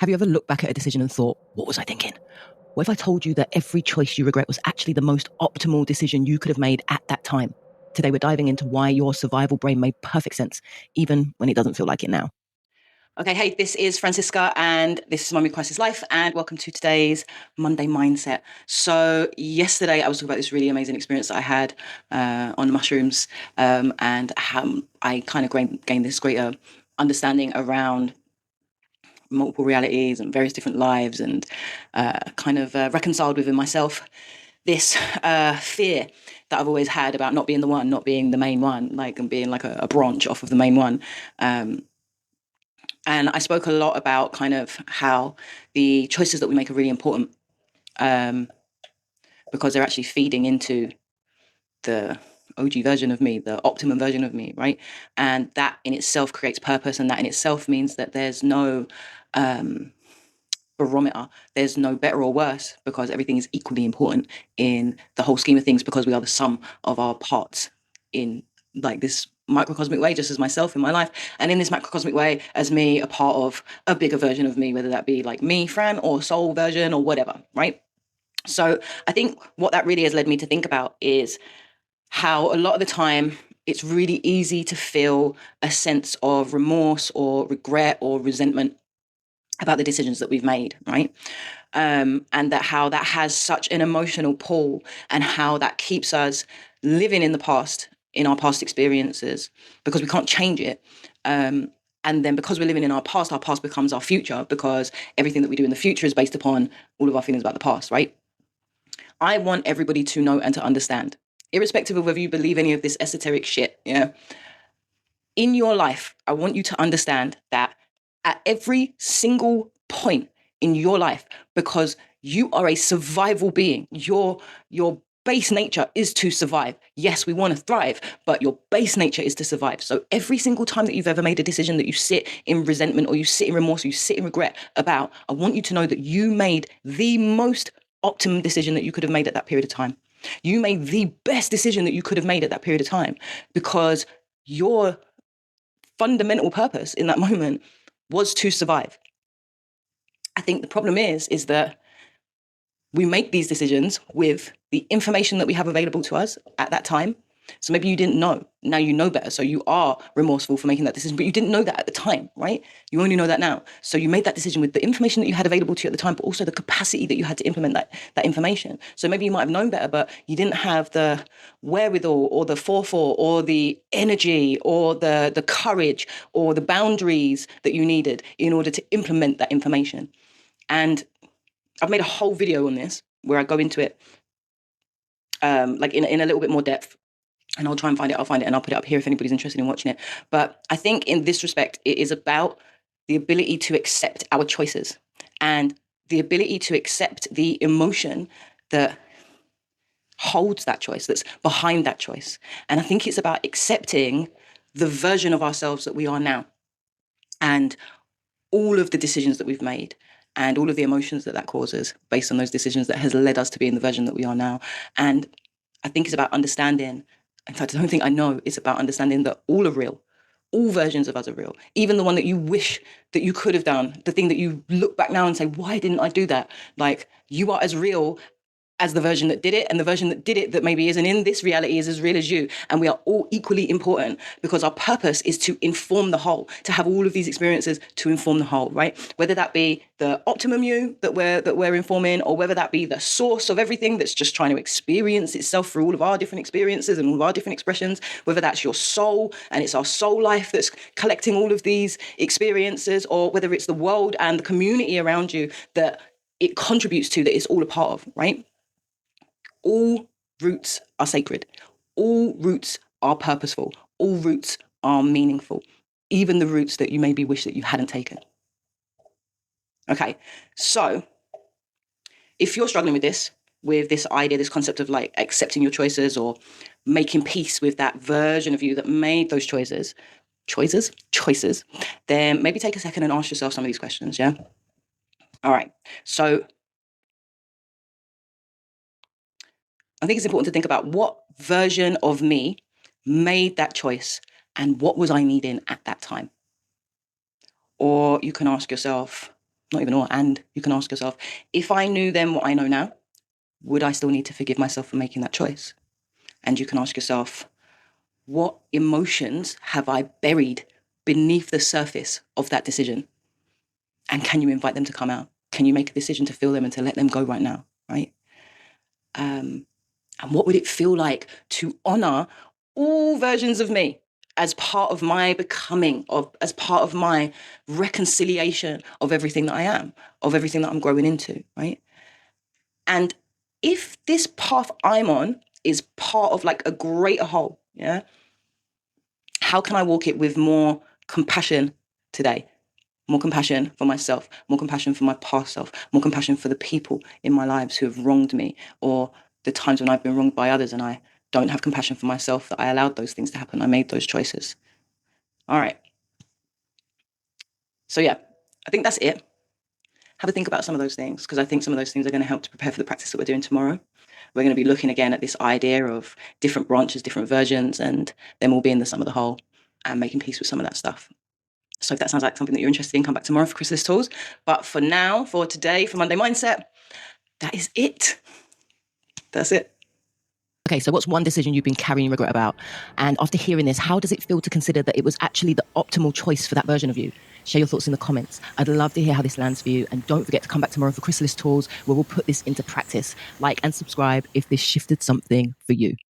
Have you ever looked back at a decision and thought, what was I thinking? What if I told you that every choice you regret was actually the most optimal decision you could have made at that time? Today, we're diving into why your survival brain made perfect sense, even when it doesn't feel like it now. Okay, hey, this is Francisca, and this is Mommy Crisis Life, and welcome to today's Monday Mindset. So yesterday, I was talking about this really amazing experience that I had on the mushrooms, and how I kind of gained this greater understanding around multiple realities and various different lives, and reconciled within myself this fear that I've always had about not being the one, not being the main one, and being like a branch off of the main one. And I spoke a lot about kind of how the choices that we make are really important, because they're actually feeding into the OG version of me, the optimum version of me, right? And that in itself creates purpose, and that in itself means that there's no barometer, there's no better or worse, because everything is equally important in the whole scheme of things, because we are the sum of our parts in like this microcosmic way, just as myself in my life, and in this macrocosmic way as me, a part of a bigger version of me, whether that be like me, Fran, or soul version or whatever, right? So I think what that really has led me to think about is how a lot of the time it's really easy to feel a sense of remorse or regret or resentment about the decisions that we've made, right? And that how that has such an emotional pull, and how that keeps us living in the past, in our past experiences, because we can't change it. And then because we're living in our past becomes our future, because everything that we do in the future is based upon all of our feelings about the past, right? I want everybody to know and to understand, irrespective of whether you believe any of this esoteric shit, yeah? In your life, I want you to understand that at every single point in your life, because you are a survival being, your base nature is to survive. Yes, we want to thrive, but your base nature is to survive. So every single time that you've ever made a decision that you sit in resentment, or you sit in remorse, or you sit in regret about, I want you to know that you made the most optimum decision that you could have made at that period of time. You made the best decision that you could have made at that period of time, because your fundamental purpose in that moment was to survive. I think the problem is that we make these decisions with the information that we have available to us at that time. So maybe you didn't know. Now you know better. So you are remorseful for making that decision, but you didn't know that at the time, right? You only know that now. So you made that decision with the information that you had available to you at the time, but also the capacity that you had to implement that information. So maybe you might have known better, but you didn't have the wherewithal or the forethought or the energy or the courage or the boundaries that you needed in order to implement that information. And I've made a whole video on this where I go into it in a little bit more depth. And I'll try and find it. I'll find it and I'll put it up here if anybody's interested in watching it. But I think in this respect, it is about the ability to accept our choices, and the ability to accept the emotion that holds that choice, that's behind that choice. And I think it's about accepting the version of ourselves that we are now, and all of the decisions that we've made, and all of the emotions that causes based on those decisions that has led us to be in the version that we are now. And I think it's about understanding. In fact, I don't think I know. It's about understanding that all are real. All versions of us are real. Even the one that you wish that you could have done, the thing that you look back now and say, why didn't I do that? Like, you are as real as the version that did it, and the version that did it that maybe isn't in this reality is as real as you. And we are all equally important, because our purpose is to inform the whole, to have all of these experiences to inform the whole, right? Whether that be the optimum you that we're informing, or whether that be the source of everything that's just trying to experience itself through all of our different experiences and all of our different expressions, whether that's your soul and it's our soul life that's collecting all of these experiences, or whether it's the world and the community around you that it contributes to, that it's all a part of, right? All roots are sacred. All roots are purposeful. All roots are meaningful. Even the roots that you maybe wish that you hadn't taken. Okay, so if you're struggling with this idea, this concept of like accepting your choices, or making peace with that version of you that made those choices, then maybe take a second and ask yourself some of these questions, yeah? All right, so I think it's important to think about what version of me made that choice, and what was I needing at that time? Or you can ask yourself, not even or, and you can ask yourself, if I knew then what I know now, would I still need to forgive myself for making that choice? And you can ask yourself, what emotions have I buried beneath the surface of that decision? And can you invite them to come out? Can you make a decision to feel them and to let them go right now, right? And what would it feel like to honor all versions of me as part of my becoming, as part of my reconciliation of everything that I am, of everything that I'm growing into, right? And if this path I'm on is part of like a greater whole, yeah, how can I walk it with more compassion today? More compassion for myself, more compassion for my past self, more compassion for the people in my lives who have wronged me, or the times when I've been wronged by others and I don't have compassion for myself that I allowed those things to happen. I made those choices. All right. So yeah, I think that's it. Have a think about some of those things, because I think some of those things are going to help to prepare for the practice that we're doing tomorrow. We're going to be looking again at this idea of different branches, different versions, and them all being the sum of the whole and making peace with some of that stuff. So if that sounds like something that you're interested in, come back tomorrow for Chrysalis Tools. But for now, for today, for Monday Mindset, that is it. That's it. Okay, so what's one decision you've been carrying regret about? And after hearing this, how does it feel to consider that it was actually the optimal choice for that version of you? Share your thoughts in the comments. I'd love to hear how this lands for you. And don't forget to come back tomorrow for Chrysalis Tools, where we'll put this into practice. Like and subscribe if this shifted something for you.